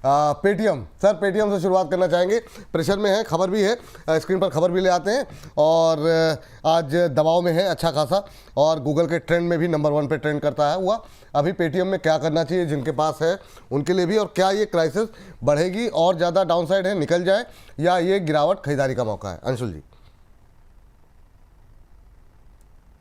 Paytm sir, Paytm से शुरुआत करना चाहेंगे, प्रेशर में है, खबर भी है, स्क्रीन पर खबर भी ले आते हैं और आज दबाव में है अच्छा खासा और गूगल के ट्रेंड में भी नंबर 1 पे ट्रेंड करता है हुआ। अभी पेटीएम में क्या करना चाहिए जिनके पास है उनके लिए भी, और क्या ये क्राइसिस बढ़ेगी और ज़्यादा डाउनसाइड है निकल जाए, या ये गिरावट खरीदारी का मौका है? अंशुल जी।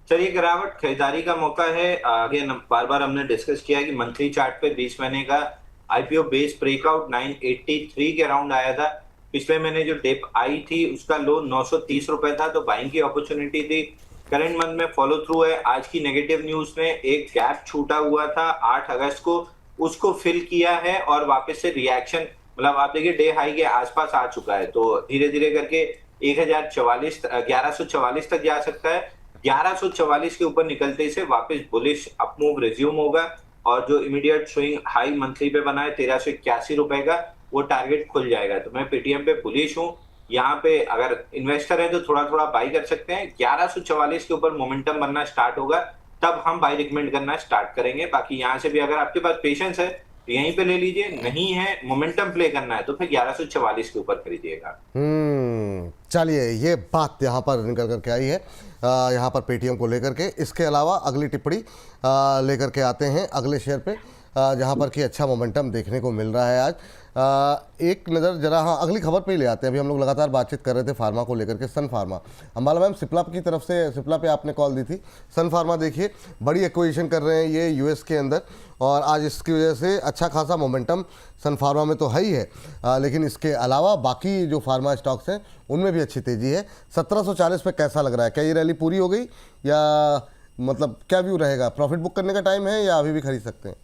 सर, ये गिरावट खरीदारी का मौका है। आगे बार बार हमने डिस्कस किया कि मंथली चार्ट पे 20 महीने का आईपीओ बेस ब्रेकआउट 983 के अराउंड आया था। पिछले महीने जो डिप आई थी उसका लो 930 रुपए था, तो बाइंग की अपॉर्चुनिटी थी। करंट मंथ में फॉलो थ्रू है। आज की नेगेटिव न्यूज में एक गैप छूटा हुआ था 8 अगस्त को, उसको फिल किया है और वापस से रिएक्शन, मतलब आप देखिए डे हाई के आसपास आ चुका है, तो धीरे धीरे करके 1144 तक जा सकता है। 1144 के ऊपर निकलते से वापस बुलिश अपमूव रिज्यूम होगा और जो इमीडिएट स्विंग हाई मंथली पे बना है 1381 रुपए का, वो टारगेट खुल जाएगा। तो मैं पेटीएम पे बुलिश हूँ। यहाँ पे अगर इन्वेस्टर है तो थोड़ा थोड़ा बाई कर सकते हैं। 1144 के ऊपर मोमेंटम बनना स्टार्ट होगा तब हम बाई रिकमेंड करना स्टार्ट करेंगे। बाकी यहाँ से भी अगर आपके पास पेशेंस है तो यहीं पे ले लीजिए, नहीं है मोमेंटम प्ले करना है तो फिर 1144 के ऊपर खरीदिएगा। चलिए, ये बात यहाँ पर निकल करके आई है यहाँ पर पेटीएम को लेकर के। इसके अलावा अगली टिप्पणी लेकर के आते हैं अगले शेयर पे जहाँ पर कि अच्छा मोमेंटम देखने को मिल रहा है आज। एक नज़र जरा हाँ अगली खबर पे ही ले आते हैं। अभी हम लोग लगातार बातचीत कर रहे थे फार्मा को लेकर के। सन फार्मा, अंबाला मैम सिप्ला की तरफ से, सिप्ला पे आपने कॉल दी थी। सन फार्मा देखिए बड़ी एक्विजिशन कर रहे हैं ये यूएस के अंदर, और आज इसकी वजह से अच्छा खासा मोमेंटम सन फार्मा में तो है ही है, लेकिन इसके अलावा बाकी जो फार्मा स्टॉक्स हैं उनमें भी अच्छी तेज़ी है। 1740 पे कैसा लग रहा है? क्या ये रैली पूरी हो गई या मतलब क्या व्यू रहेगा? प्रॉफिट बुक करने का टाइम है या अभी भी खरीद सकते हैं?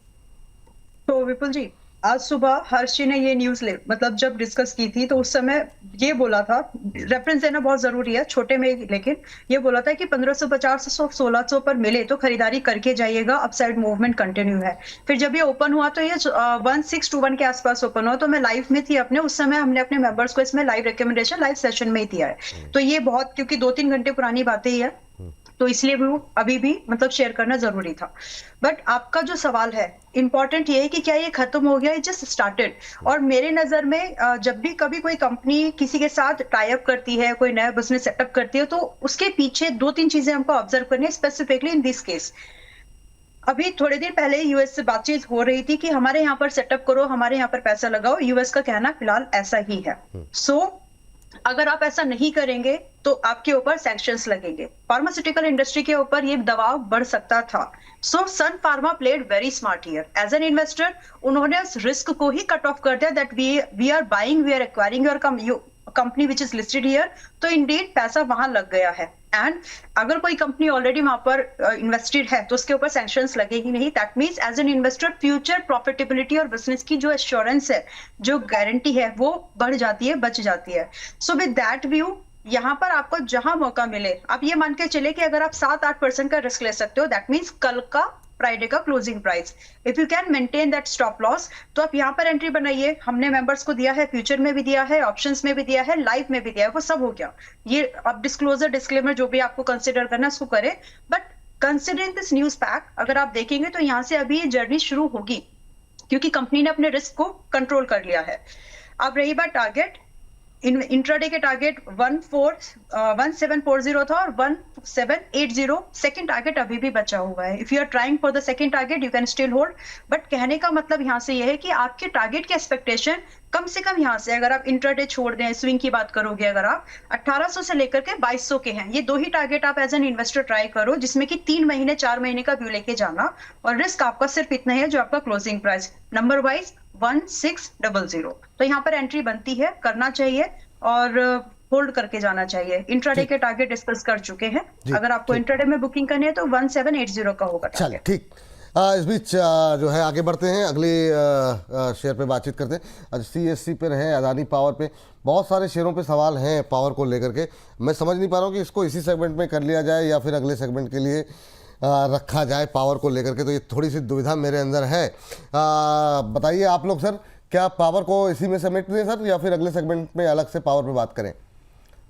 तो विपुल जी, आज सुबह हर्षी ने ये न्यूज मतलब जब डिस्कस की थी तो उस समय ये बोला था, रेफरेंस देना बहुत जरूरी है छोटे में, लेकिन ये बोला था कि 1550 से 1600 पर मिले तो खरीदारी करके जाइएगा, अपसाइड मूवमेंट कंटिन्यू है। फिर जब ये ओपन हुआ तो ये 1621 के आसपास ओपन हुआ, तो मैं लाइव में थी अपने, उस समय हमने अपने मेंबर्स को इसमें लाइव रिकमेंडेशन लाइव सेशन में ही दिया है। तो ये बहुत, क्योंकि 2-3 घंटे पुरानी बातें ही है तो इसलिए भी अभी भी मतलब शेयर करना जरूरी था। बट आपका जो सवाल है इंपॉर्टेंट ये है कि क्या ये खत्म हो गया, जस्ट स्टार्टेड। और मेरे नजर में जब भी कभी कोई कंपनी किसी के साथ टाई अप करती है, कोई नया बिजनेस सेटअप करती है, तो उसके पीछे 2-3 चीजें हमको ऑब्जर्व करनी है, स्पेसिफिकली इन दिस केस। अभी थोड़े दिन पहले यूएस से बातचीत हो रही थी कि हमारे यहाँ पर सेटअप करो, हमारे यहाँ पर पैसा लगाओ। यूएस का कहना फिलहाल ऐसा ही है। अगर आप ऐसा नहीं करेंगे तो आपके ऊपर सैंक्शंस लगेंगे। फार्मास्यूटिकल इंडस्ट्री के ऊपर ये दबाव बढ़ सकता था। Sun Pharma played very smart here as an investor. उन्होंने उस रिस्क को ही कट ऑफ कर दिया that we are buying, we are acquiring your company which is listed here. तो इंडीड पैसा वहां लग गया है, एंड अगर कोई कंपनी ऑलरेडी वहां पर इन्वेस्टेड है तो उसके ऊपर सैंक्शंस लगेगी नहीं। That means as an investor future profitability और बिजनेस की जो एश्योरेंस है, जो गारंटी है, वो बढ़ जाती है, बच जाती है। सो विद दैट व्यू यहाँ पर आपको जहां मौका मिले, आप ये मान के चले कि अगर आप 7-8% का रिस्क ले सकते हो, दैट मींस कल का फ्राइडे का closing price, if you can maintain that stop loss, तो आप यहाँ पर एंट्री बनाइए। हमने मेंबर्स को दिया है, फ्यूचर में भी दिया है, ऑप्शंस में भी दिया है, लाइव में भी दिया है, वो सब हो गया। ये अब डिस्क्लोजर डिस्क्लेमर जो भी आपको कंसिडर करना है उसको करें, but considering this news pack अगर आप देखेंगे तो यहाँ से अभी जर्नी शुरू होगी, क्योंकि कंपनी ने अपने रिस्क को कंट्रोल कर लिया है। अब रही बात टारगेट, इंट्राडे के टारगेट 1740 था और 1780 सेकंड टारगेट अभी भी बचा हुआ है। If you are trying for the second target you can still hold, but कहने का मतलब यहाँ से यह है कि आपके टारगेट की एक्सपेक्टेशन कम से कम यहाँ से, अगर आप इंट्राडे छोड़ दें, स्विंग की बात करोगे, अगर आप 1800 से लेकर के 2200 के हैं, ये 2 ही टारगेट आप एज एन इन्वेस्टर ट्राई करो, जिसमें कि 3 महीने 4 महीने का व्यू लेके जाना, और रिस्क आपका सिर्फ इतना है जो आपका क्लोजिंग प्राइस नंबर वाइज 1600। तो यहाँ पर एंट्री बनती है, करना चाहिए और होल्ड करके जाना चाहिए। इंट्राडे के टारगेट डिस्कस कर चुके हैं, अगर आपको इंट्राडे में बुकिंग करनी है तो 1780 का होगा। चलिए ठीक, इस बीच जो है आगे बढ़ते हैं, अगले शेयर पे बातचीत करते हैं। आज सीएससी पे हैं, अदानी पावर पे, बहुत सारे शेयरों पे सवाल हैं पावर को लेकर के। मैं समझ नहीं पा रहा हूँ कि इसको इसी सेगमेंट में कर लिया जाए या फिर अगले सेगमेंट के लिए रखा जाए पावर को लेकर के, तो ये थोड़ी सी दुविधा मेरे अंदर है। बताइए आप लोग सर, क्या पावर को इसी में समेट दें सर या फिर अगले सेगमेंट में अलग से पावर पे बात करें?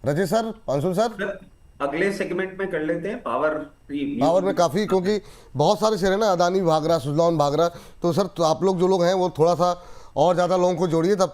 रजत सर, अंशुल सर, अगले सेगमेंट में कर लेते हैं पावर में काफ़ी, क्योंकि बहुत सारे शेयर है ना, अदानी भाग रहा, सुजलॉन भाग रहा, तो सर तो आप लोग जो लोग हैं वो थोड़ा सा और ज़्यादा लोगों को जोड़िए तब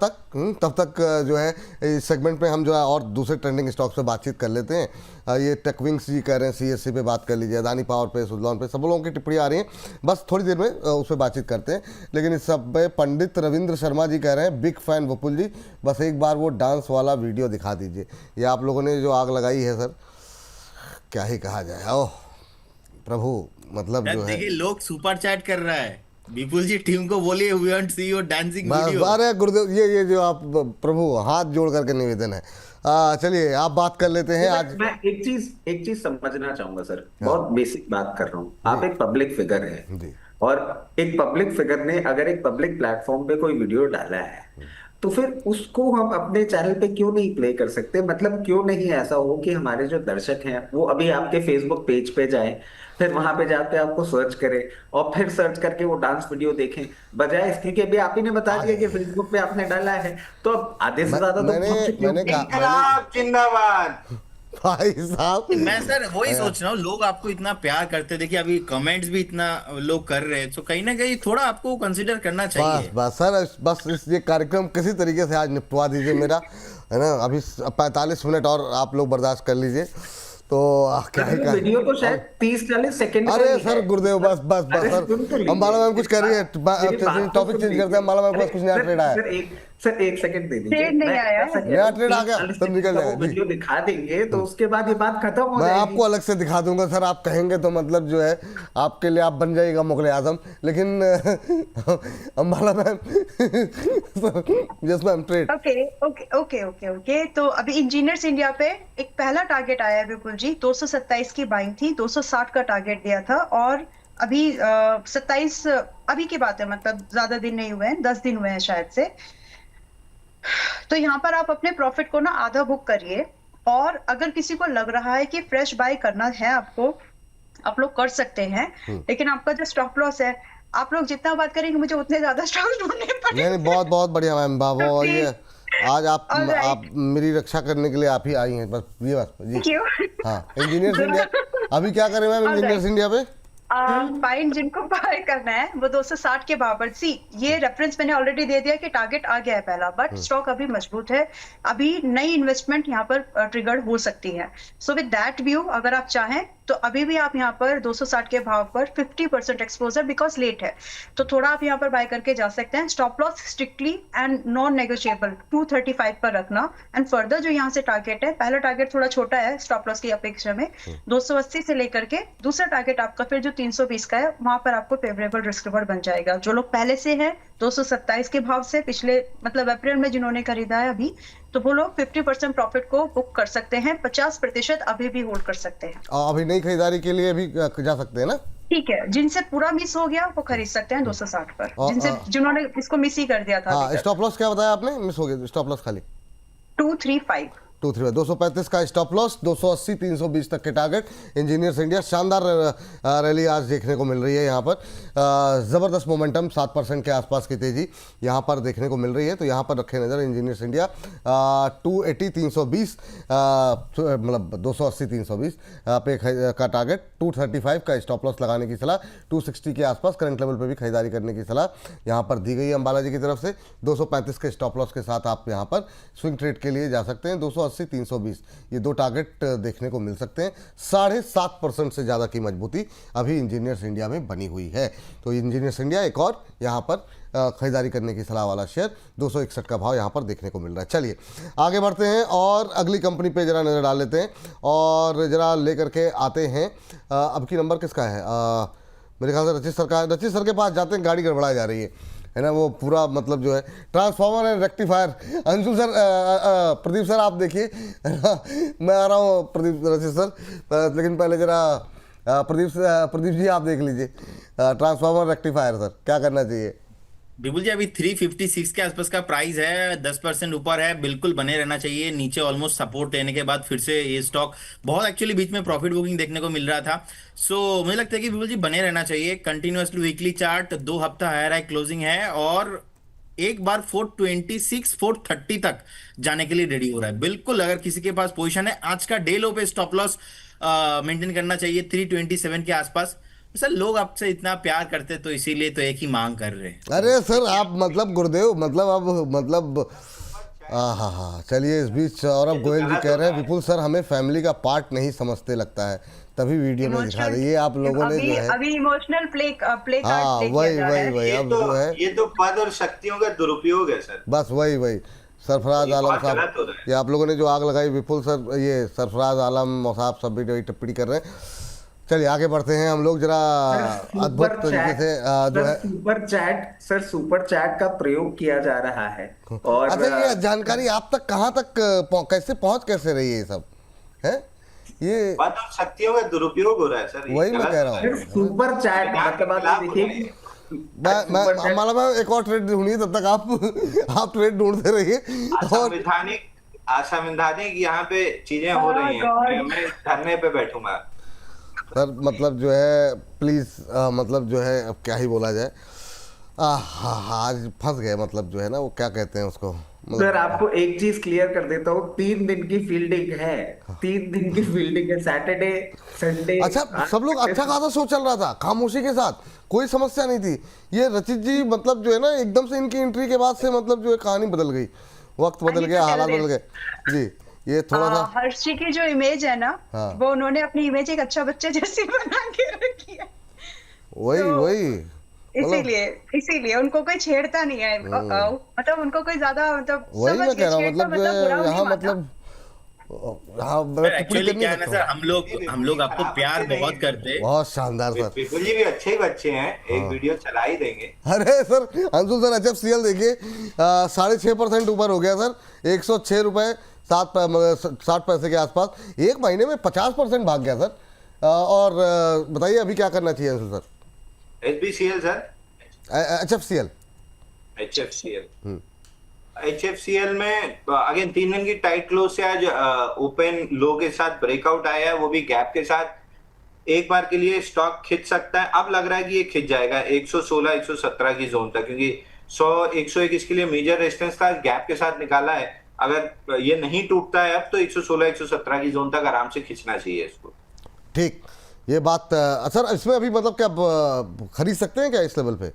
तक जो है इस सेगमेंट में हम जो है और दूसरे ट्रेंडिंग स्टॉक्स पे बातचीत कर लेते हैं। ये टेकविंग्स जी कह रहे हैं सीएससी पे बात कर लीजिए, अदानी पावर पे, सुजलॉन पे, सब लोगों की टिप्पणी आ रही है, बस थोड़ी देर में उस पर बातचीत करते हैं। लेकिन इस सब पे पंडित रविंद्र शर्मा जी कह रहे हैं बिग फैन विपुल जी, बस एक बार वो डांस वाला वीडियो दिखा दीजिए। ये आप लोगों ने जो आग लगाई है सर, क्या ही कहा जाए। ओह प्रभु, मतलब जो है देखिए लोग सुपर चैट कर रहा है, विपुल जी टीम को बोलिए we want see your dancing बस, वीडियो। अरे गुरुदेव, ये जो आप प्रभु हाथ जोड़ करके निवेदन है। चलिए आप बात कर लेते हैं आज। मैं एक चीज समझना चाहूंगा सर, बहुत बेसिक बात कर रहा हूँ। आप एक पब्लिक फिगर है, जी और एक पब्लिक फिगर ने अगर एक पब्लिक प्लेटफॉर्म पे कोई वीडियो डाला है, तो फिर उसको हम अपने चैनल पे क्यों नहीं प्ले कर सकते? मतलब क्यों नहीं ऐसा हो कि हमारे जो दर्शक हैं वो अभी आपके फेसबुक पेज पे जाएं, फिर वहां पे जाके आपको सर्च करें और फिर सर्च करके वो डांस वीडियो देखें, बजाय इसके कि अभी आप ही ने बता दिया कि फेसबुक पे आपने डाला है, तो अब आधे से ज्यादा तो पहुंच चुके मैंने होंगे। कहा इनकलाब जिंदाबाद। भाई साहब, मैं सर वही सोच रहा हूँ, लोग आपको इतना प्यार करते, देखिए अभी कमेंट्स भी इतना लोग कर रहे हैं, तो कहीं ना कहीं थोड़ा आपको कंसिडर करना बस चाहिए। बस सर, बस ये कार्यक्रम किसी तरीके से आज निपटवा दीजिए मेरा, है ना। अभी 45 मिनट और आप लोग बर्दाश्त कर लीजिए, तो क्या ही कहा। वीडियो तो शायद 30-40 सेकंड अरे सर गुरुदेव, बस बस बस सर, अंबाला मैम कुछ कर रही है, टॉपिक चेंज करते हैं। अंबाला मैम के पास कुछ नया ट्रेड आया है। सर एक सेकंड दे दीजिए। ट्रेड नहीं मैं आया। ऐसा कह रहा नया हूँ, ट्रेड आ गया, 30-40 तब निकल सेकंड का वो जाएगा, जी। वीडियो दिखा देंगे तो उसके बाद ये बात खत्म हो मैं जाएगी। आपको अलग से दिखा दूंगा सर, आप कहेंगे तो मतलब जो है आपके लिए आप बन जाइएगा मुगल आजम। लेकिन Ambala ma'am yes ma'am, trade. Okay okay okay okay okay. तो अभी इंजीनियर्स इंडिया पे एक पहला टारगेट आया है विपुल जी, 227 की बाइंग थी, 260 का टारगेट दिया था, और अभी 27 अभी की बात है, मतलब ज्यादा दिन नहीं हुए हैं, 10 दिन हुए हैं शायद से। तो यहाँ पर आप अपने प्रॉफिट को ना आधा बुक करिए, और अगर किसी को लग रहा है कि फ्रेश बाय करना है आपको, आप लोग कर सकते हैं, लेकिन आपका जो स्टॉप लॉस है, आप लोग जितना बात करेंगे मुझे उतने ज्यादा स्टॉक ढूंढने नहीं पड़ेंगे। नहीं, बहुत बहुत बढ़िया मैम, बाबू। और Okay. ये आज All right. आप मेरी रक्षा करने के लिए आप ही आई हैं, बस ये बस जी। क्यों? हाँ, इंजीनियर्स इंडिया अभी क्या करें ma'am, All right. Engineers India पे फाइन जिनको बाय करना है वो 260 के बराबर। सी ये रेफरेंस मैंने ऑलरेडी दे दिया कि टारगेट आ गया है पहला, बट स्टॉक अभी मजबूत है, अभी नई इन्वेस्टमेंट यहाँ पर ट्रिगर हो सकती है। सो विद दैट व्यू अगर आप चाहें तो अभी भी आप यहाँ पर 260 के भाव पर 50% एक्सपोजर, बिकॉज लेट है, तो थोड़ा आप यहाँ पर बाय करके जा सकते हैं। Stop loss strictly and non negotiable 235 पर रखना, एंड फर्दर जो यहाँ से टारगेट है, पहला टारगेट थोड़ा छोटा है स्टॉप लॉस की अपेक्षा में, 280 से लेकर के दूसरा टारगेट आपका फिर जो 320 का है, वहां पर आपको फेवरेबल रिस्क रिवॉर्ड बन जाएगा। जो लोग पहले से हैं 227 के भाव से पिछले मतलब अप्रैल में जिन्होंने खरीदा है अभी, तो वो लोग 50% प्रॉफिट को बुक कर सकते हैं, 50% अभी भी होल्ड कर सकते हैं। और अभी नई खरीदारी के लिए भी जा सकते हैं ना। ठीक है, जिनसे पूरा मिस हो गया वो खरीद सकते हैं 260 पर, जिन्होंने इसको मिस ही कर दिया था। हाँ, स्टॉप लॉस क्या बताया आपने, मिस हो गया स्टॉप लॉस खाली 235 235 का स्टॉप लॉस, 280 320 तक के टारगेट। इंजीनियर्स इंडिया शानदार रैली आज देखने को मिल रही है यहाँ पर, ज़बरदस्त मोमेंटम, 7% के आसपास की तेज़ी यहाँ पर देखने को मिल रही है। तो यहाँ पर रखे नज़र इंजीनियर्स इंडिया, 280 320 मतलब 280 320 पे का टारगेट, 235 का स्टॉप लॉस लगाने की सलाह, 260 के आसपास करंट लेवल पे भी खरीदारी करने की सलाह यहाँ पर दी गई है अंबाला जी की तरफ से। 235 के स्टॉप लॉस के साथ आप यहाँ पर स्विंग ट्रेड के लिए जा सकते हैं। 280 320 ये दो टारगेट देखने को मिल सकते हैं। 7.5% से ज़्यादा की मजबूती अभी इंजीनियर्स इंडिया में बनी हुई है। तो इंजीनियर्स इंडिया एक और यहाँ पर खरीदारी करने की सलाह वाला शेयर, 261 का भाव यहाँ पर देखने को मिल रहा है। चलिए आगे बढ़ते हैं और अगली कंपनी पे जरा नज़र डाल लेते हैं और जरा लेकर के आते हैं। अब की नंबर किसका है, मेरे ख्याल से रचित सर का। रचित सर के पास जाते हैं, गाड़ी गड़बड़ाई जा रही है ना, वो पूरा मतलब जो है transformer and rectifier. Anshu sir, Pradeep sir आप देखिए, मैं आ रहा हूँ प्रदीप, रचित सर, लेकिन पहले जरा प्रदीप जी आप देख लीजिए ट्रांसफार्मर रेक्टिफायर सर क्या करना चाहिए। विपुल जी अभी 356 के आसपास का प्राइस है, 10% ऊपर है, बिल्कुल बने रहना चाहिए। नीचे ऑलमोस्ट सपोर्ट लेने के बाद फिर से ये स्टॉक बहुत एक्चुअली बीच में प्रॉफिट बुकिंग देखने को मिल रहा था। सो मुझे लगता है कि विपुल जी बने रहना चाहिए। कंटिन्यूअसली वीकली चार्ट 2 हफ्ता हायर हाई क्लोजिंग है और एक बार 426 430 तक जाने के लिए रेडी हो रहा है। बिल्कुल अगर किसी के पास पोजीशन है, आज का डे लो पे स्टॉप लॉस मेंटेन करना चाहिए 327 के आसपास। सर लोग आपसे इतना प्यार करते तो इसीलिए तो एक ही मांग कर रहे हैं। अरे सर आप मतलब गुरुदेव मतलब अब मतलब हाँ हाँ चलिए इस बीच और अब ये तो गोयल जी गलत कह हो रहे हैं रहा है। विपुल सर हमें फैमिली का पार्ट नहीं समझते लगता है, तभी वीडियो में दिखा रही है आप लोगों ने अभी जो है। अभी इमोशनल प्ले कार्ड हाँ प्ले किया वही जा रहा वही है। वही अब जो है ये तो पद और शक्तियों का दुरुपयोग है सर। बस वही वही सरफराज ये आलम बहुत साहब, गलत हो रहा है। ये आप लोगों ने जो आग लगाई विपुल सर, ये सरफराज आलम साहब सब भी जो टिप्पणी कर रहे हैं। चलिए आगे बढ़ते हैं हम लोग जरा अद्भुत सुपर तरीके चैट से जो है। सुपर चैट का प्रयोग किया जा रहा है। और अच्छा ये जानकारी आप तक कहाँ तक कैसे पहुँच कैसे रही है ये सब है ये? पद और शक्तियों का दुरुपयोग हो रहा है सर, ये वही मैं गलत कह हो रहा रहा हूँ। है। सुपर चैट मतलब आप खिलाफ ये हो देखिए रहा है। मैं माला मैं एक और ट्रेड ढूंढिए तब तक आप ट्रेड ढूंढते रहिए। और असंवैधानिक यहाँ पे चीजें हो रही हैं। God. मैं धरने पे बैठूंगा। सर मतलब जो है प्लीज मतलब जो है अब क्या ही बोला जाए। हाँ आज फंस गए मतलब जो है ना वो क्या कहते हैं उसको सर मतलब। आपको एक चीज क्लियर कर देता हूँ, 3 दिन की फील्डिंग है, 3 दिन की फील्डिंग है, सैटरडे संडे। अच्छा सब लोग अच्छा खासा शो चल रहा था खामोशी के साथ, कोई समस्या नहीं थी। ये रचित जी मतलब जो है ना एकदम से इनकी एंट्री के बाद से मतलब जो है कहानी बदल गई, वक्त बदल गया, हालात बदल गए जी। ये थोड़ा सा हर्ष जी की जो इमेज है ना, हाँ। वो उन्होंने अपनी इमेज एक अच्छा बच्चे जैसी बना के रखी है। वही तो वही मतलब इसीलिए इसीलिए उनको कोई छेड़ता नहीं है। मतलब उनको कोई ज्यादा मतलब वही समझ मैं गए, कह रहा हूँ छेड़ता मतलब जो मतलब बुरा है नहीं यहाँ मानना। मतलब हाँ मैं सर टिप्पणी एक्चुअली कर क्या नहीं है ना सकता सर, हूँ। हम लोग आपको खराब प्यार बच्चे नहीं बहुत हैं। करते हैं। बहुत शानदार सर। विपुल जी भी अच्छे ही बच्चे हैं, एक हाँ। वीडियो चला ही देंगे। अरे सर अंशुल सर HFCL देखिए 6.5% ऊपर हो गया सर, 106 रुपये 60 पैसे के आसपास। एक महीने में 50% भाग गया सर। और बताइए अभी क्या करना चाहिए Anshul sir? HBCL sir, HFCL HFCL HFCL में अगेन 3 दिन की टाइट क्लोज से आज ओपन लो के साथ ब्रेकआउट आया है, वो भी गैप के साथ। एक बार के लिए स्टॉक खिंच सकता है। अब लग रहा है कि ये खिंच जाएगा 116 117 की जोन तक, क्योंकि 100 101 इसके लिए मेजर रेजिस्टेंस था, गैप के साथ निकाला है। अगर ये नहीं टूटता है अब तो 116 117 की जोन तक आराम से खिंचना चाहिए इसको। ठीक, ये बात सर इसमें अभी मतलब क्या खरीद सकते हैं क्या इस लेवल पे?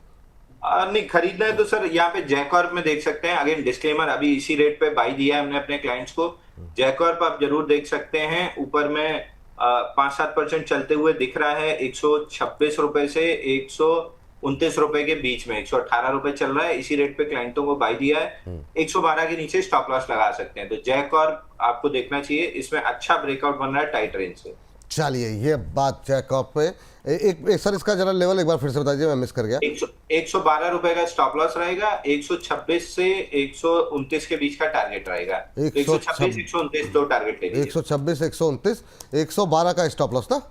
नहीं खरीदना है तो सर यहाँ पे जैकॉर्प में देख सकते हैं। अगेन डिस्क्लेमर, अभी इसी रेट पे बाई दिया है हमने अपने क्लाइंट्स को। जैकॉर्प आप जरूर देख सकते हैं, ऊपर में 5-7% चलते हुए दिख रहा है 126 रुपए से 129 रुपए के बीच में। 118 रुपए चल रहा है, इसी रेट पे क्लाइंटों को बाई दिया है। 112 के नीचे स्टॉप लॉस लगा सकते हैं। तो जैकॉर्प आपको देखना चाहिए, इसमें अच्छा ब्रेकआउट बन रहा है टाइट रेंज से। चलिए ये बात जैकॉर्प पे एक सर इसका जरा लेवल एक बार फिर से बताइए, मैं मिस कर गया। 112 रुपए का स्टॉप लॉस रहेगा, 126 से 129 के बीच का टारगेट रहेगा। 126 129 दो टारगेट ले लीजिए। 126 129 112 का स्टॉप लॉस था।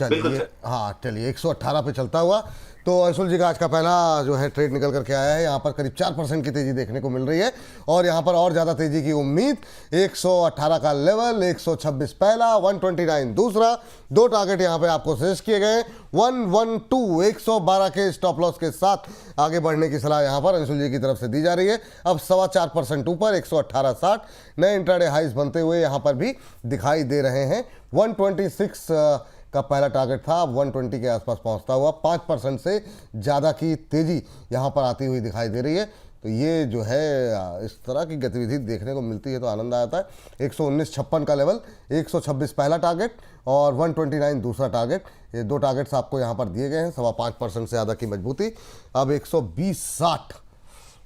बिल्कुल चलिए सर। हाँ चलिए 118 पे चलता हुआ। तो अंशुल जी का आज का पहला जो है ट्रेड निकल करके आया है। यहाँ पर करीब 4% की तेजी देखने को मिल रही है और यहाँ पर और ज़्यादा तेजी की उम्मीद। 118 का लेवल, 126 पहला, 129 दूसरा, दो टारगेट यहाँ पे आपको सजेस्ट किए गए। 112 112 के स्टॉप लॉस के साथ आगे बढ़ने की सलाह यहाँ पर अंशुल जी की तरफ से दी जा रही है। अब 4.25% ऊपर 118.60 नए इंट्राडे हाइज बनते हुए यहाँ पर भी दिखाई दे रहे हैं। 126 का पहला टारगेट था, अब 120 के आसपास पहुंचता हुआ 5% से ज़्यादा की तेज़ी यहाँ पर आती हुई दिखाई दे रही है। तो ये जो है इस तरह की गतिविधि देखने को मिलती है तो आनंद आता है। 119.56 का लेवल, 126 पहला टारगेट और 129 दूसरा टारगेट। ये दो टारगेट्स आपको यहाँ पर दिए गए हैं। 5.25% से ज़्यादा की मजबूती। अब 120.60,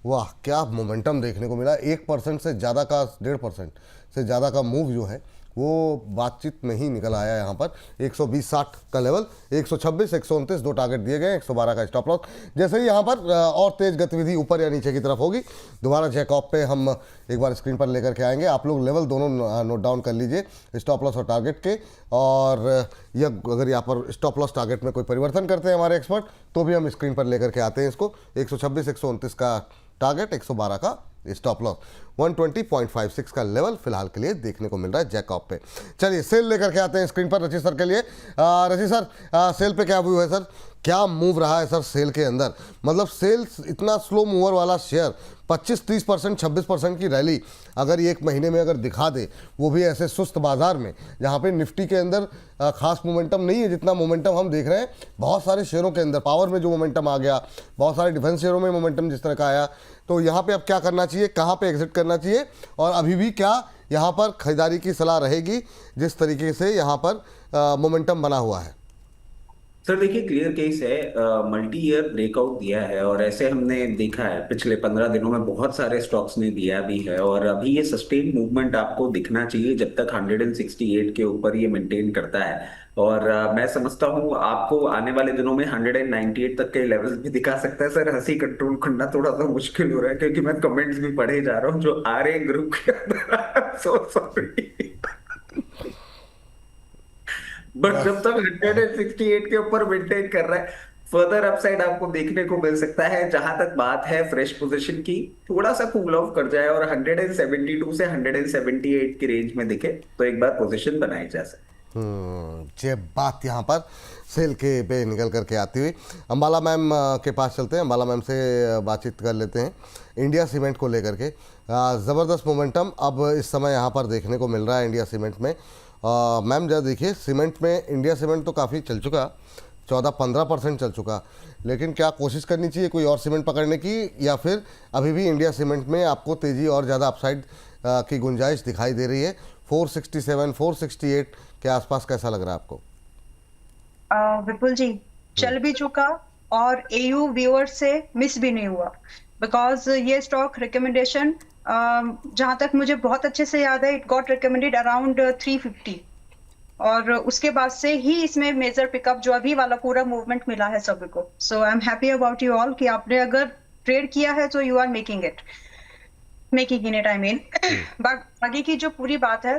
वाह क्या मोमेंटम देखने को मिला। 1% से ज़्यादा का 1.5% से ज़्यादा का मूव जो है वो बातचीत में ही निकल आया यहाँ पर। 120.60 का लेवल, 126 129 दो टारगेट दिए गए, 112 का स्टॉप लॉस। जैसे ही यहाँ पर और तेज गतिविधि ऊपर या नीचे की तरफ होगी, दोबारा जैकॉप पे हम एक बार स्क्रीन पर लेकर के आएंगे। आप लोग लेवल दोनों नोट डाउन कर लीजिए, स्टॉप लॉस और टारगेट के। और यह अगर यहाँ पर स्टॉप लॉस टारगेट में कोई परिवर्तन करते हैं हमारे एक्सपर्ट, तो भी हम स्क्रीन पर लेकर के आते हैं इसको। 126 129 का टारगेट, 112 का स्टॉप लॉस, 120.56 का लेवल फिलहाल के लिए देखने को मिल रहा है जैकॉप पे। चलिए सेल लेकर के आते हैं स्क्रीन पर रचित सर के लिए। रचित सर सेल पे क्या व्यू है सर, क्या मूव रहा है सर सेल के अंदर? मतलब सेल इतना स्लो मूवर वाला शेयर 25-30%, 26% की रैली अगर ये एक महीने में अगर दिखा दे, वो भी ऐसे सुस्त बाजार में जहाँ पे निफ्टी के अंदर खास मोमेंटम नहीं है जितना मोमेंटम हम देख रहे हैं बहुत सारे शेयरों के अंदर। पावर में जो मोमेंटम आ गया, बहुत सारे डिफेंस शेयरों में मोमेंटम जिस तरह का आया, तो यहाँ पे अब क्या करना चाहिए, कहाँ पे एग्जिट करना चाहिए, और अभी भी क्या यहाँ पर खरीदारी की सलाह रहेगी जिस तरीके से यहाँ पर मोमेंटम बना हुआ है? सर देखिए, क्लियर केस है, मल्टी ईयर ब्रेकआउट दिया है और ऐसे हमने देखा है पिछले 15 दिनों में बहुत सारे स्टॉक्स ने दिया भी है, और अभी ये सस्टेन मूवमेंट आपको दिखना चाहिए जब तक 168 के ऊपर ये मेंटेन करता है। और मैं समझता हूँ आपको आने वाले दिनों में 198 तक के लेवल्स भी दिखा सकता है। सर हंसी कंट्रोल करना थोड़ा सा मुश्किल हो रहा है क्योंकि मैं कमेंट्स भी पढ़े जा रहा हूँ जो आ रहे हैं ग्रुप के अंदर। सो सॉरी, बट जब तक 168 के ऊपर मेंटेन कर रहा है, फर्दर अपसाइड आपको देखने को मिल सकता है। जहां तक बात है फ्रेश पोजीशन की, थोड़ा सा कूल ऑफ कर जाए और 172 से 178 की रेंज में दिखे तो एक बार पोजीशन बनाई जा सकती है। ये बात यहाँ पर सेल के पे निकल करके आती हुई अंबाला मैम के पास चलते हैं, अंबाला मैम से बातचीत कर लेते हैं इंडिया सीमेंट को लेकर के। ज़बरदस्त मोमेंटम अब इस समय यहाँ पर देखने को मिल रहा है इंडिया सीमेंट में। मैम जरा देखिए, सीमेंट में इंडिया सीमेंट तो काफ़ी चल चुका, 14-15% चल चुका, लेकिन क्या कोशिश करनी चाहिए कोई और सीमेंट पकड़ने की, या फिर अभी भी इंडिया सीमेंट में आपको तेज़ी और ज़्यादा अपसाइड की गुंजाइश दिखाई दे रही है? 467, 468 के आसपास कैसा लग रहा है आपको? विपुल जी, चल भी चुका और एयू व्यूअर से मिस भी नहीं हुआ, बिकॉज ये स्टॉक रिकमेंडेशन जहां तक मुझे बहुत अच्छे से याद है, इट गॉट रिकमेंडेड अराउंड 350, और उसके बाद से ही इसमें मेजर पिकअप जो अभी वाला पूरा मूवमेंट मिला है सभी को। So I am happy about you all कि आपने अगर ट्रेड किया है तो you are making in it, I mean. आगे की जो पूरी बात है,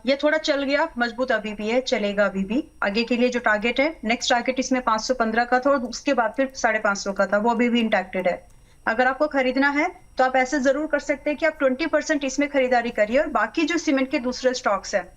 ये थोड़ा चल गया, मजबूत अभी भी है, चलेगा अभी भी। आगे के लिए जो टारगेट है, नेक्स्ट टारगेट इसमें 515 का था और उसके बाद फिर 550 का था, वो अभी भी इंटैक्टेड है। अगर आपको खरीदना है तो आप ऐसे जरूर कर सकते हैं कि आप 20% इसमें खरीदारी करिए, और बाकी जो सीमेंट के दूसरे स्टॉक्स हैं,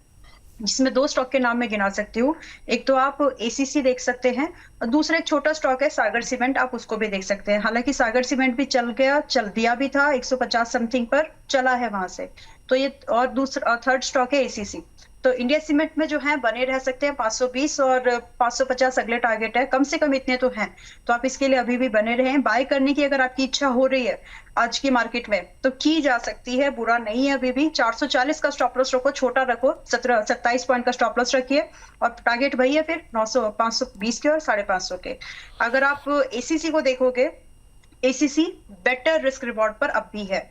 जिसमें 2 स्टॉक के नाम मैं गिना सकती हूँ, एक तो आप एसीसी देख सकते हैं और दूसरा एक छोटा स्टॉक है सागर सीमेंट, आप उसको भी देख सकते हैं। हालांकि सागर सीमेंट भी चल दिया भी था 150 समथिंग पर, चला है वहां से, तो ये, और दूसरा थर्ड स्टॉक है एसीसी। तो इंडिया सीमेंट में जो है बने रह सकते हैं 520 और 550 अगले टारगेट है, कम से कम इतने तो हैं, तो आप इसके लिए अभी भी बने रहें। बाय करने की अगर आपकी इच्छा हो रही है आज की मार्केट में तो की जा सकती है, बुरा नहीं है। अभी भी 440 का स्टॉप लॉस रखो, छोटा रखो, 27 पॉइंट का स्टॉप लॉस रखिए, और टारगेट वही है फिर 520 के और 550 के। अगर आप एसीसी को देखोगे, एसीसी बेटर रिस्क रिवॉर्ड पर अब भी है।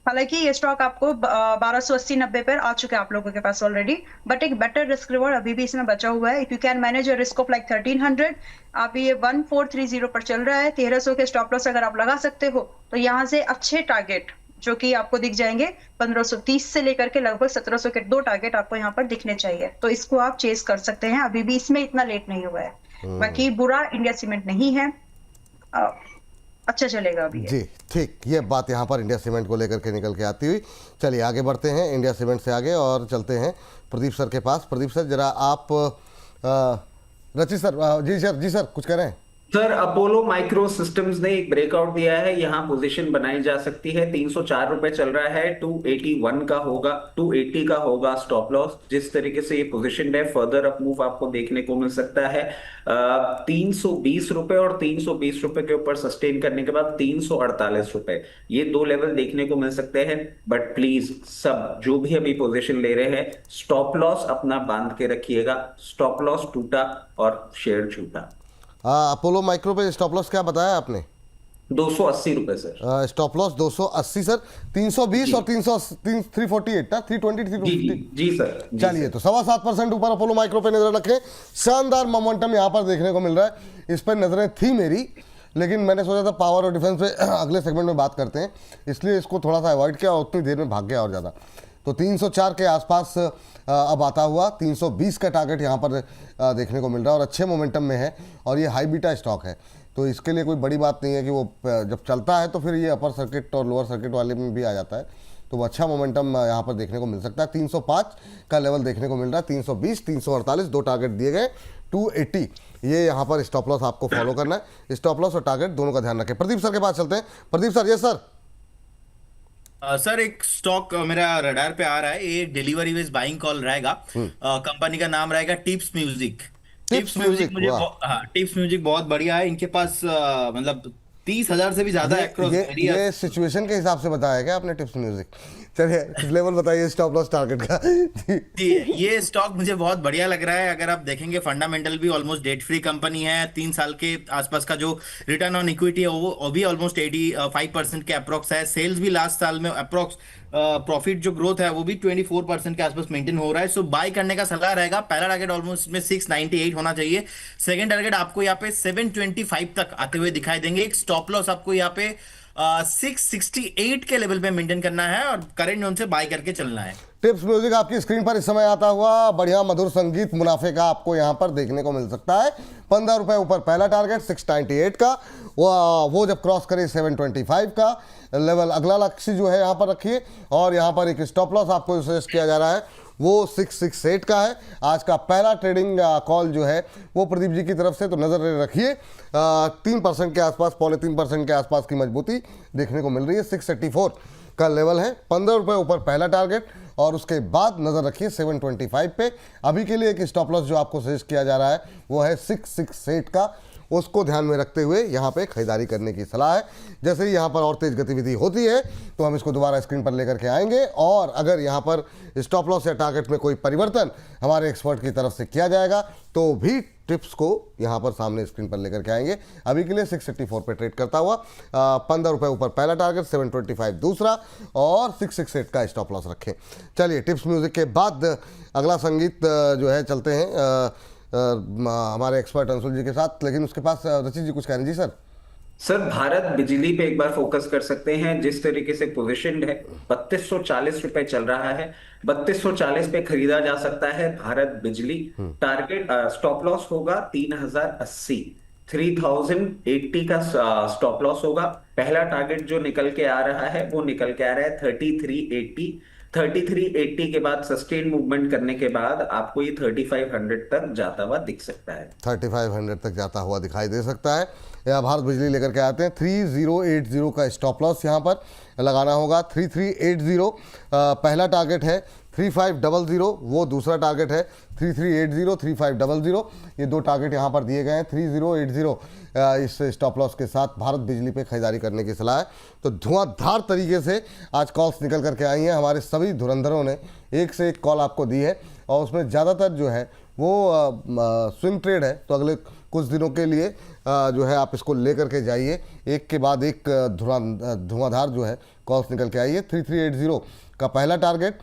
हालांकि ये स्टॉक आपको 1280-90 पर आ चुके हैं आप लोगों के पास ऑलरेडी, बट एक बेटर रिस्क रिवॉर्ड अभी भी इसमें बचा हुआ है। If you can manage a risk of like 1300, आप ये 1430 पर चल रहा है, 1300 के स्टॉप लॉस अगर आप लगा सकते हो तो यहाँ से अच्छे टारगेट जो कि आपको दिख जाएंगे 1530 से लेकर के लगभग 1700 के 2 टारगेट आपको यहाँ पर दिखने चाहिए, तो इसको आप चेस कर सकते हैं। अभी भी इसमें इतना लेट नहीं हुआ है। बाकी बुरा इंडिया सीमेंट नहीं है, अच्छा चलेगा अभी जी ठीक, ये बात यहाँ पर इंडिया सीमेंट को लेकर के निकल के आती हुई। चलिए आगे बढ़ते हैं इंडिया सीमेंट से आगे और चलते हैं प्रदीप सर के पास। प्रदीप सर जरा आप रचित सर, जी सर कुछ कह रहे हैं? सर अपोलो माइक्रो सिस्टम्स ने एक ब्रेकआउट दिया है, यहाँ पोजीशन बनाई जा सकती है। 304 रुपए चल रहा है, 281 का होगा, 280 का होगा स्टॉप लॉस। जिस तरीके से ये पोजीशन है, फर्दर अप मूव आपको देखने को मिल सकता है। 320 रुपए और 320 रुपए के ऊपर सस्टेन करने के बाद 348 रुपए, ये 2 लेवल देखने को मिल सकते हैं। बट प्लीज सब जो भी अभी पोजीशन ले रहे हैं, स्टॉप लॉस अपना बांध के रखिएगा। स्टॉप लॉस टूटा और शेयर छूटा। अपोलो माइक्रो पे स्टॉप लॉस क्या बताया आपने? 280 रुपए सर। स्टॉप लॉस 280 सर, 320 और 348 था, 320 350। जी सर। चलिए तो 7.25% ऊपर अपोलो माइक्रो पे नजर रखें। शानदार मोमेंटम यहाँ पर देखने को मिल रहा है, इस पर नजरें थी मेरी, लेकिन मैंने सोचा था पावर और डिफेंस पे अगले सेगमेंट में बात करते हैं, इसलिए इसको थोड़ा सा अवॉइड किया और उतनी देर में भाग गया और ज़्यादा। तो 304 के आसपास अब आता हुआ 320 का टारगेट यहाँ पर देखने को मिल रहा है और अच्छे मोमेंटम में है, और ये हाई बीटा स्टॉक है, तो इसके लिए कोई बड़ी बात नहीं है कि वो जब चलता है तो फिर ये अपर सर्किट और लोअर सर्किट वाले में भी आ जाता है, तो वो अच्छा मोमेंटम यहाँ पर देखने को मिल सकता है। 305 का लेवल देखने को मिल रहा है, 320 348 2 टारगेट दिए गए, 280 ये यहाँ पर स्टॉप लॉस आपको फॉलो करना है। स्टॉप लॉस और टारगेट दोनों का ध्यान रखें। प्रदीप सर के पास चलते हैं। प्रदीप सर, ये सर सर एक स्टॉक मेरा रडार पे आ रहा है, ये डिलीवरी बेस्ड बाइंग कॉल रहेगा। कंपनी का नाम रहेगा टिप्स म्यूजिक। टिप्स म्यूजिक, मुझे वाह। हाँ, टिप्स म्यूजिक बहुत बढ़िया है। इनके पास मतलब 30,000 से भी ज्यादा across area। ये सिचुएशन के हिसाब से बताया क्या आपने टिप्स म्यूजिक? चलिए लेवल बताइए स्टॉप लॉस टारगेट का। जी, ये स्टॉक मुझे बहुत बढ़िया लग रहा है। अगर आप देखेंगे फंडामेंटल भी ऑलमोस्ट डेट फ्री कंपनी है। 3 साल के आसपास का जो रिटर्न ऑन इक्विटी है वो भी ऑलमोस्ट 85% के अप्रोक्स है। सेल्स भी लास्ट साल में अप्रोक्स प्रॉफिट जो ग्रोथ है वो भी 24% के आसपास मेंटेन हो रहा है। सो बाय करने का सलाह रहेगा। पहला टारगेट ऑलमोस्ट में 698 होना चाहिए। सेकंड टारगेट आपको यहाँ पे 725 तक आते हुए दिखाई देंगे। एक स्टॉप लॉस आपको यहाँ पे 668 के लेवल पे मेंटेन करना है और करंट जोन से बाय करके चलना है। टिप्स म्यूजिक आपकी स्क्रीन पर इस समय आता हुआ बढ़िया मधुर संगीत मुनाफे का आपको यहाँ पर देखने को मिल सकता है। 15 रुपए ऊपर पहला टारगेट 698 का, वो जब क्रॉस करे 725 का लेवल अगला लक्ष्य जो है यहाँ पर रखिए। और यहाँ पर एक स्टॉप लॉस आपको सजेस्ट किया जा रहा है वो 668 का है। आज का पहला ट्रेडिंग कॉल जो है वो प्रदीप जी की तरफ से, तो नज़र रखिए 3% के आसपास, 3.25% के आसपास की मजबूती देखने को मिल रही है। 684 का लेवल है। 15 रुपये ऊपर पहला टारगेट और उसके बाद नज़र रखिए 725 पे। अभी के लिए एक स्टॉप लॉस जो आपको सजेस्ट किया जा रहा है वो है 668 का। उसको ध्यान में रखते हुए यहाँ पे खरीदारी करने की सलाह है। जैसे ही यहाँ पर और तेज गतिविधि होती है तो हम इसको दोबारा स्क्रीन पर लेकर के आएंगे। और अगर यहाँ पर स्टॉप लॉस या टारगेट में कोई परिवर्तन हमारे एक्सपर्ट की तरफ से किया जाएगा तो भी टिप्स को यहाँ पर सामने स्क्रीन पर लेकर के आएंगे। अभी के लिए 684 पे ट्रेड करता हुआ 15 रुपये ऊपर पहला टारगेट, 725 दूसरा और 668 का स्टॉप लॉस रखें। चलिए टिप्स म्यूजिक के बाद अगला संगीत जो है चलते हैं हमारे एक्सपर्ट अंशुल जी के साथ। लेकिन उसके पास रचित जी कुछ कह रहे हैं। जी सर। भारत बिजली पे एक बार फोकस कर सकते हैं। जिस तरीके से पोजीशनड है, 3240 रुपए चल रहा है। 3240 पे खरीदा जा सकता है भारत बिजली। टारगेट स्टॉप लॉस होगा 3080, 3080 का स्टॉप लॉस होगा। पहला टारगेट जो निकल के आ रहा है वो निकल के आ रहा है 3380। 3380 के बाद सस्टेन मूवमेंट करने के बाद आपको ये 3500 तक जाता हुआ दिख सकता है। 3500 तक जाता हुआ दिखाई दे सकता है। या भारत बिजली लेकर के आते हैं। 3080 का स्टॉप लॉस यहाँ पर लगाना होगा। 3380 पहला टारगेट है। 3500 वो दूसरा टारगेट है। 3380, 3500 ये दो टारगेट यहाँ पर दिए गए हैं। 3080 इस स्टॉप लॉस के साथ भारत बिजली पे खरीदारी करने की सलाह है। तो धुआंधार तरीके से आज कॉल्स निकल करके आई हैं। हमारे सभी धुरंधरों ने एक से एक कॉल आपको दी है और उसमें ज़्यादातर जो है वो स्विंग ट्रेड है। तो अगले कुछ दिनों के लिए जो है आप इसको लेकर के जाइए। एक के बाद एक धुआंधार जो है कॉल्स निकल के आई है। 3380 का पहला टारगेट,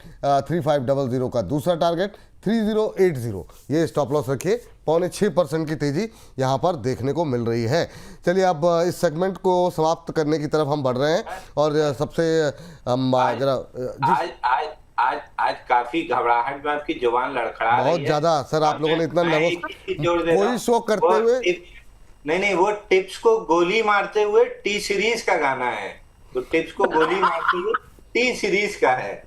3500 का दूसरा टारगेट, 3080 ये स्टॉप लॉस रखिए। 6.25% की तेजी यहाँ पर देखने को मिल रही है। चलिए अब इस सेगमेंट को समाप्त करने की तरफ हम बढ़ रहे हैं और सबसे जरा आज काफी घबराहट में आपकी जुबान लड़खड़ा रही है। बहुत ज्यादा सर, आप लोगों ने इतना नर्वस कोई शो करते हुए नहीं, वो टिप्स को गोली मारते हुए टी सीरीज का गाना है। तो टिप्स को गोली मारते हुए टी सीरीज का है।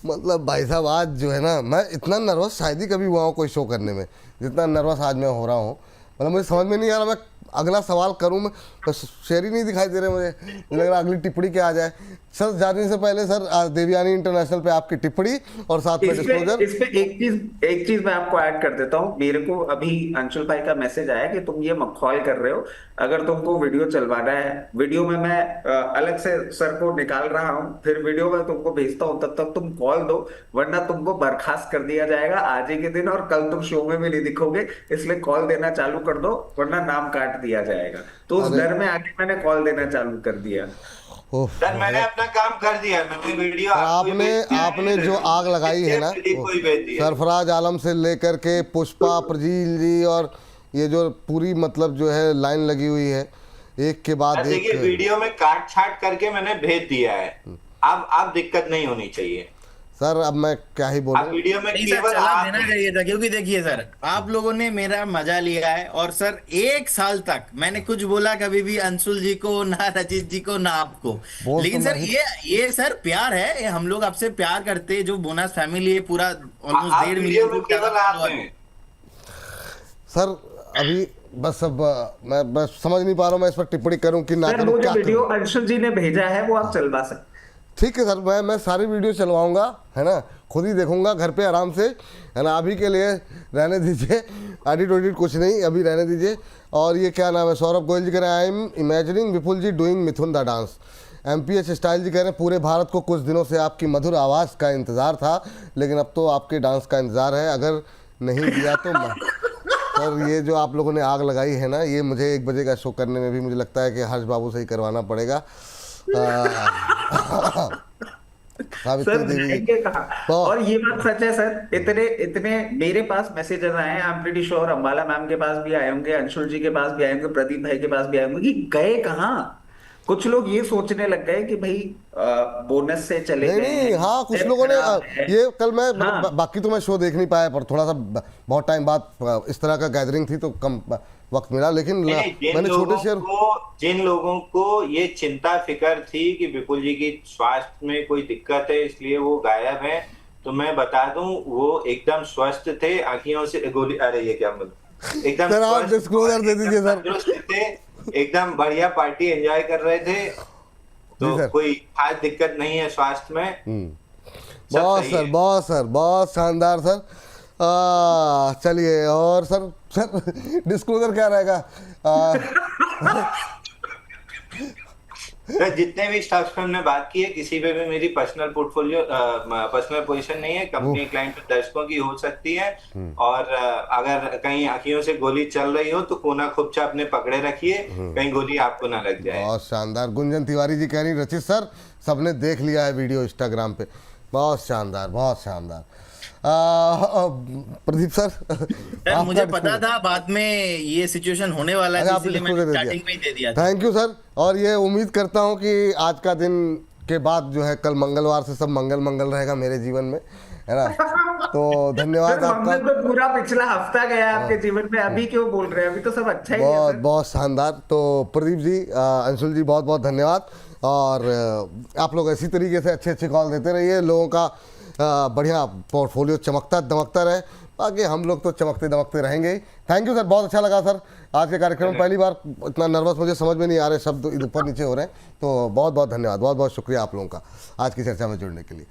मतलब भाई साहब आज जो है ना, मैं इतना नर्वस शायद ही कभी हुआ हूँ कोई शो करने में जितना नर्वस आज मैं हो रहा हूँ। मतलब मुझे समझ में नहीं आ रहा मैं अगला सवाल करूँ। मैं बस शेर ही नहीं दिखाई दे रहे मुझे लग रहा अगली टिप्पणी क्या आ जाए। सर जाने से पहले सर देवयानी इंटरनेशनल पे आपकी टिप्पणी और साथ में डिस्क्लोजर। इस पे एक चीज मैं आपको ऐड कर देता हूँ। मेरे को अभी अंशुल भाई का मैसेज आया कि तुम ये मखौल कर रहे हो। अगर तुमको वीडियो चलवाना है, वीडियो में मैं अलग से सर को निकाल रहा हूँ, फिर वीडियो में तुमको भेजता हूँ, तब तक तुम कॉल दो वरना तुमको बर्खास्त कर दिया जाएगा आज ही के दिन और कल तुम शो में भी नहीं दिखोगे। इसलिए कॉल देना चालू कर दो वरना नाम काट दिया जाएगा। तो उस डर में आगे मैंने कॉल देना चालू कर दिया। सर मैंने अपना काम कर दिया। मैंने वीडियो आपने जो आग लगाई है ना, सरफराज आलम से लेकर के पुष्पा, प्रजील जी और ये जो पूरी मतलब जो है लाइन लगी हुई है एक के बाद एक। देखिए वीडियो में काट छाट करके मैंने भेज दिया है। अब दिक्कत नहीं होनी चाहिए सर। अब मैं क्या ही बोलूं। वीडियो में केवल देना चाहिए था, क्योंकि देखिए सर आप लोगों ने मेरा मजा लिया है और सर 1 साल तक मैंने कुछ बोला कभी भी अंशुल जी को ना रचित जी को ना आपको। लेकिन सर ये सर प्यार है। हम लोग आपसे प्यार करते, जो बोनस फैमिली है पूरा ऑलमोस्ट 1.5 मिलियन। सर अभी बस अब मैं समझ नहीं पा रहा हूँ मैं इस पर टिप्पणी करूँ कि ना सर करूँ, वो जो क्या वीडियो करूँ। अंशुल जी ने भेजा है वो आप चलवा सकते हैं। ठीक है सर, मैं सारी वीडियो चलवाऊंगा, है ना, खुद ही देखूंगा घर पे आराम से, है ना। अभी के लिए रहने दीजिए, एडिट वेडिट कुछ नहीं, अभी रहने दीजिए। और ये क्या नाम है, सौरभ गोयल जी कह रहे हैं I am imagining Vipul ji doing Mithun the dance. MPH style जी कह रहे हैं पूरे भारत को कुछ दिनों से आपकी मधुर आवाज़ का इंतज़ार था, लेकिन अब तो आपके डांस का इंतज़ार है, अगर नहीं दिया तो सर ये जो आप लोगों ने आग लगाई है ना, ये मुझे 1 बजे का शो करने में भी मुझे लगता है कि हर्ष बाबू से ही करवाना पड़ेगा। सावित्री सर देवी जाएंगे कहाँ? तो और ये बात सच है सर, इतने इतने मेरे पास मैसेजेस आए हैं, I am pretty sure Ambala ma'am के पास भी आए होंगे, अंशुल जी के पास भी आए होंगे, प्रदीप भाई के पास भी आए होंगे कि गए कहाँ। कुछ लोग ये सोचने लग गए कि भाई बोनस से चले नहीं गए नहीं, हैं, हाँ कुछ सेहत लोगों ने खराब है। ये कल मैं हाँ। बाकी तो मैं शो देख नहीं पाया, पर थोड़ा सा बहुत टाइम बाद इस तरह का गैदरिंग थी तो कम वक्त मिला, लेकिन नहीं, मैंने छोटे शेयर जिन लोगों को ये चिंता फिक्र थी कि विपुल जी की स्वास्थ्य में कोई दिक्कत है इसलिए वो गायब है, तो मैं बता दूं वो एकदम स्वस्थ थे, आंखियों से गोली, अरे ये क्या मतलब, एकदम सर आप स्वस्थ, डिस्क्लोजर दे दीजिए सर। तंदुरुस्त थे, एकदम बढ़िया पार्टी एंजॉय कर रहे थे, तो सर। कोई खास दिक्कत नहीं है स्वास्थ्य में। सब बहुत सही सर है। बहुत सर बहुत शानदार सर। चलिए, और सर डिस्क्लोजर क्या रहेगा? तो जितने भी स्टॉक्स पे हमने बात की है, किसी पे भी मेरी पर्सनल पोर्टफोलियो पर्सनल पोजीशन नहीं है, कंपनी क्लाइंट दर्शकों की हो सकती है। और अगर कहीं आंखियों से गोली चल रही हो तो कोना खुपचा अपने पकड़े रखिए, कहीं गोली आपको ना लग जाए। बहुत शानदार। गुंजन तिवारी जी कह रही रचित सर सबने देख लिया है वीडियो इंस्टाग्राम पे, बहुत शानदार बहुत शानदार। प्रदीप सर सर मुझे पता था बाद में ये सिचुएशन होने वाला है, इसलिए मैंने स्टार्टिंग में ही दे दिया था। Thank you sir. और ये उम्मीद करता हूँ कि आज का दिन के बाद जो है कल मंगलवार से सब मंगल मंगल रहेगा मेरे जीवन में, है ना। तो धन्यवाद सर आपका। मंगल तो पूरा पिछला हफ्ता गया आपके जीवन में, अभी क्यों बोल रहे हैं? अभी तो सब अच्छा ही है बहुत सर। बहुत शानदार। तो प्रदीप जी, अंशुल जी बहुत बहुत धन्यवाद। और आप लोग इसी तरीके से अच्छे अच्छे कॉल देते रहिए, लोगों का बढ़िया पोर्टफोलियो चमकता दमकता रहे, बाकी हम लोग तो चमकते दमकते रहेंगे ही। थैंक यू सर, बहुत अच्छा लगा सर आज के कार्यक्रम में। पहली बार इतना नर्वस, मुझे समझ में नहीं आ रहे, शब्द ऊपर नीचे हो रहे हैं, तो बहुत बहुत धन्यवाद, बहुत बहुत शुक्रिया आप लोगों का आज की चर्चा में जुड़ने के लिए।